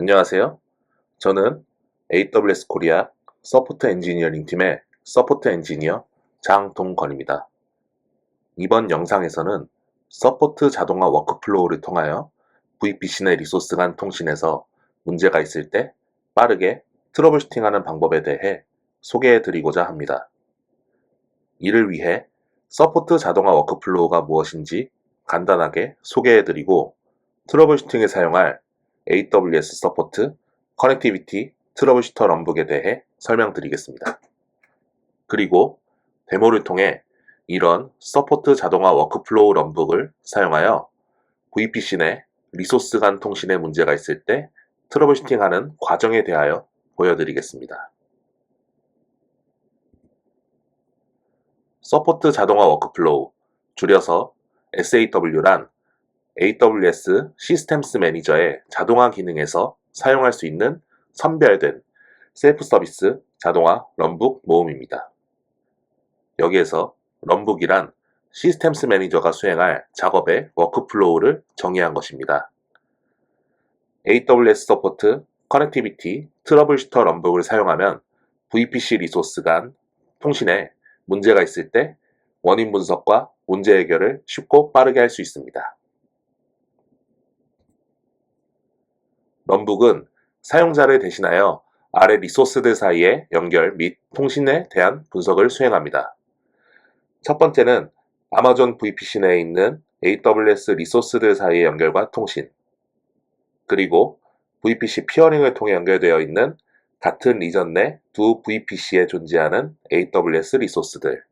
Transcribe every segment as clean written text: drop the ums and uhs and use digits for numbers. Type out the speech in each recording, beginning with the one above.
안녕하세요. 저는 AWS 코리아 서포트 엔지니어링 팀의 서포트 엔지니어 장동건입니다. 이번 영상에서는 서포트 자동화 워크플로우를 통하여 VPC 내 리소스 간 통신에서 문제가 있을 때 빠르게 트러블슈팅하는 방법에 대해 소개해 드리고자 합니다. 이를 위해 서포트 자동화 워크플로우가 무엇인지 간단하게 소개해 드리고 트러블슈팅에 사용할 AWS 서포트 커넥티비티 트러블슈터 럼북에 대해 설명드리겠습니다. 그리고 데모를 통해 이런 서포트 자동화 워크플로우 럼북을 사용하여 VPC 내 리소스 간 통신에 문제가 있을 때 트러블슈팅하는 과정에 대하여 보여드리겠습니다. 서포트 자동화 워크플로우, 줄여서 SAW란 AWS 시스템스 매니저의 자동화 기능에서 사용할 수 있는 선별된 셀프 서비스 자동화 럼북 모음입니다. 여기에서 럼북이란 시스템스 매니저가 수행할 작업의 워크플로우를 정의한 것입니다. AWS 서포트 커넥티비티 트러블슈터 럼북을 사용하면 VPC 리소스 간 통신에 문제가 있을 때 원인 분석과 문제 해결을 쉽고 빠르게 할 수 있습니다. 럼북은 사용자를 대신하여 아래 리소스들 사이의 연결 및 통신에 대한 분석을 수행합니다. 첫 번째는 아마존 VPC 내에 있는 AWS 리소스들 사이의 연결과 통신, 그리고 VPC 피어링을 통해 연결되어 있는 같은 리전 내 두 VPC에 존재하는 AWS 리소스들,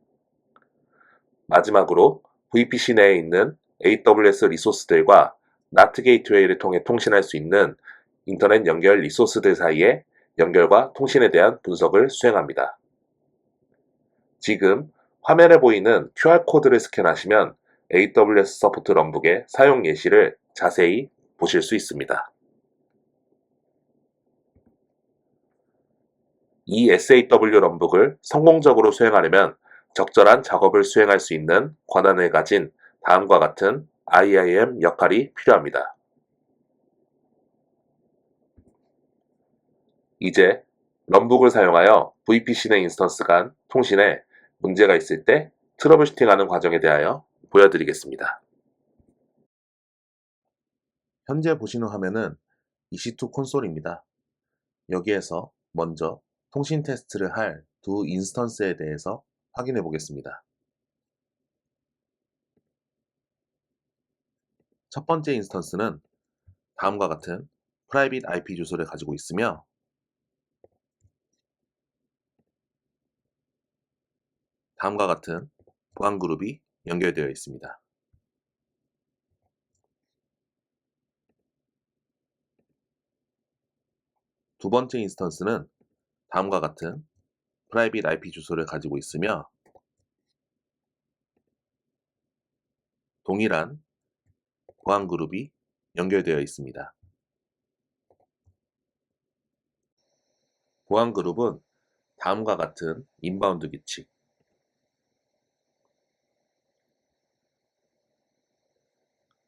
마지막으로 VPC 내에 있는 AWS 리소스들과 NAT 게이트웨이를 통해 통신할 수 있는 인터넷 연결 리소스들 사이의 연결과 통신에 대한 분석을 수행합니다. 지금 화면에 보이는 QR코드를 스캔하시면 AWS 서포트 럼북의 사용 예시를 자세히 보실 수 있습니다. 이 SAW 럼북을 성공적으로 수행하려면 적절한 작업을 수행할 수 있는 권한을 가진 다음과 같은 IAM 역할이 필요합니다. 이제 럼북을 사용하여 VPC 내 인스턴스 간 통신에 문제가 있을 때 트러블슈팅하는 과정에 대하여 보여드리겠습니다. 현재 보시는 화면은 EC2 콘솔입니다. 여기에서 먼저 통신 테스트를 할 두 인스턴스에 대해서 확인해 보겠습니다. 첫 번째 인스턴스는 다음과 같은 프라이빗 IP 주소를 가지고 있으며 다음과 같은 보안 그룹이 연결되어 있습니다. 두 번째 인스턴스는 다음과 같은 프라이빗 IP 주소를 가지고 있으며 동일한 보안 그룹이 연결되어 있습니다. 보안 그룹은 다음과 같은 인바운드 규칙,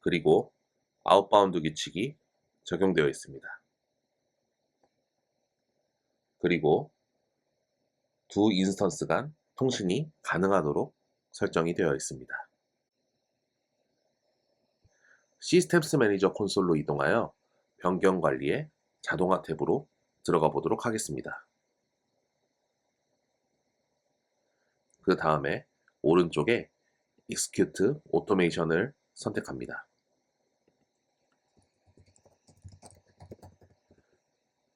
그리고 아웃바운드 규칙이 적용되어 있습니다. 그리고 두 인스턴스 간 통신이 가능하도록 설정이 되어 있습니다. 시스템스 매니저 콘솔로 이동하여 변경 관리의 자동화 탭으로 들어가 보도록 하겠습니다. 그 다음에 오른쪽에 Execute Automation을 선택합니다.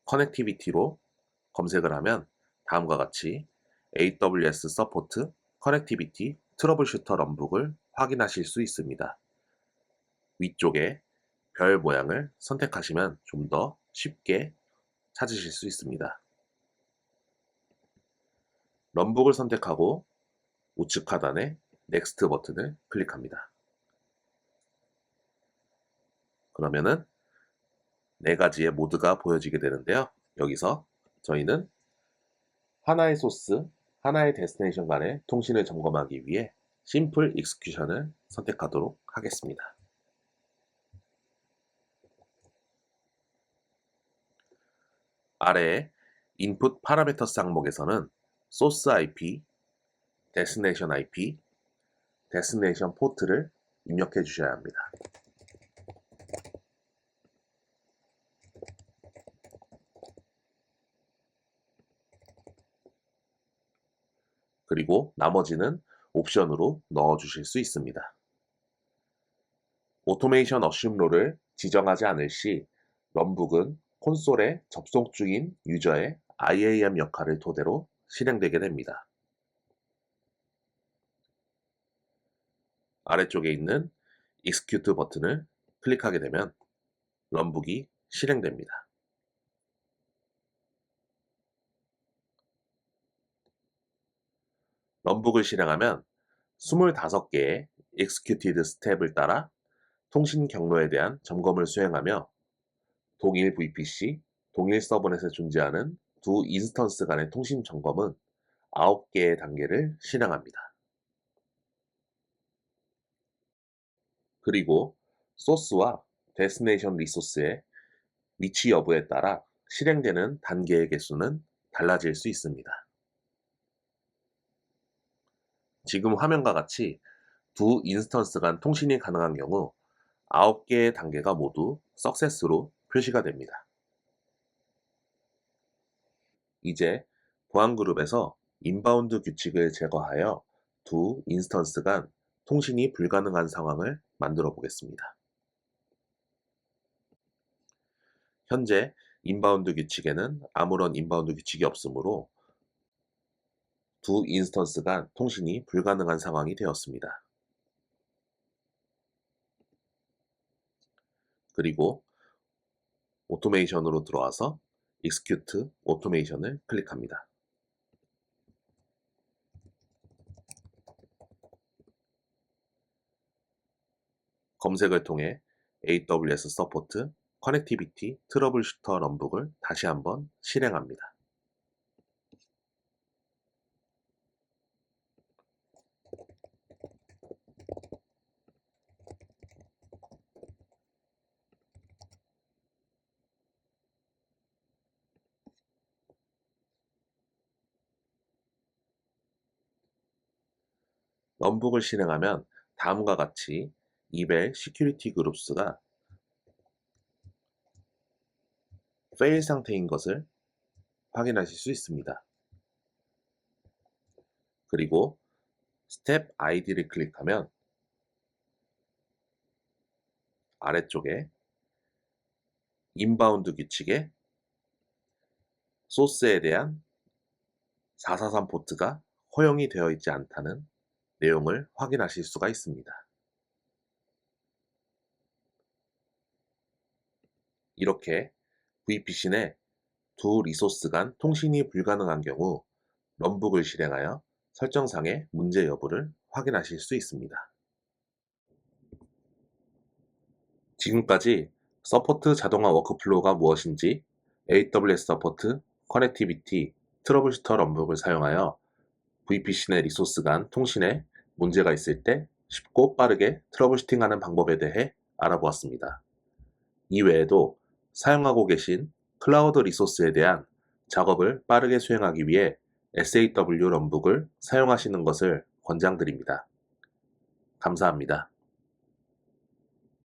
커넥티비티로 검색을 하면 다음과 같이 AWS 서포트 커넥티비티 트러블슈터 럼북을 확인하실 수 있습니다. 위쪽에 별 모양을 선택하시면 좀 더 쉽게 찾으실 수 있습니다. 럼북을 선택하고 우측 하단에 넥스트 버튼을 클릭합니다. 그러면은 네 가지의 모드가 보여지게 되는데요. 여기서 저희는 하나의 소스, 하나의 데스티네이션 간의 통신을 점검하기 위해 심플 익스큐션을 선택하도록 하겠습니다. 아래의 인풋 파라미터스 항목에서는 소스 IP, 데스티네이션 IP, 데스티네이션 포트를 입력해 주셔야 합니다. 그리고 나머지는 옵션으로 넣어 주실 수 있습니다. 오토메이션 어슘롤을 지정하지 않을 시 런북은 콘솔에 접속 중인 유저의 IAM 역할을 토대로 실행되게 됩니다. 아래쪽에 있는 Execute 버튼을 클릭하게 되면 런북이 실행됩니다. 런북을 실행하면 25개의 Executed 스텝을 따라 통신 경로에 대한 점검을 수행하며 동일 VPC, 동일 서버넷에 존재하는 두 인스턴스 간의 통신 점검은 9개의 단계를 실행합니다. 그리고 소스와 데스티네이션 리소스의 위치 여부에 따라 실행되는 단계의 개수는 달라질 수 있습니다. 지금 화면과 같이 두 인스턴스 간 통신이 가능한 경우 9개의 단계가 모두 석세스로 표시가 됩니다. 이제 보안 그룹에서 인바운드 규칙을 제거하여 두 인스턴스 간 통신이 불가능한 상황을 만들어 보겠습니다. 현재 인바운드 규칙에는 아무런 인바운드 규칙이 없으므로 두 인스턴스 간 통신이 불가능한 상황이 되었습니다. 그리고 오토메이션으로 들어와서 Execute 오토메이션을 클릭합니다. 검색을 통해 AWS 서포트 커넥티비티 트러블슈터 런북을 다시 한번 실행합니다. 런북을 실행하면 다음과 같이 이벨 시큐리티 그룹스가 fail 상태인 것을 확인하실 수 있습니다. 그리고 스텝 ID를 클릭하면 아래쪽에 인바운드 규칙에 소스에 대한 443 포트가 허용이 되어 있지 않다는 내용을 확인하실 수가 있습니다. 이렇게 VPC 내 두 리소스 간 통신이 불가능한 경우 런북을 실행하여 설정상의 문제 여부를 확인하실 수 있습니다. 지금까지 서포트 자동화 워크플로우가 무엇인지 AWS 서포트, 커넥티비티, 트러블슈터 런북을 사용하여 VPC 내 리소스 간 통신에 문제가 있을 때 쉽고 빠르게 트러블슈팅하는 방법에 대해 알아보았습니다. 이외에도 사용하고 계신 클라우드 리소스에 대한 작업을 빠르게 수행하기 위해 SAW 런북을 사용하시는 것을 권장드립니다. 감사합니다.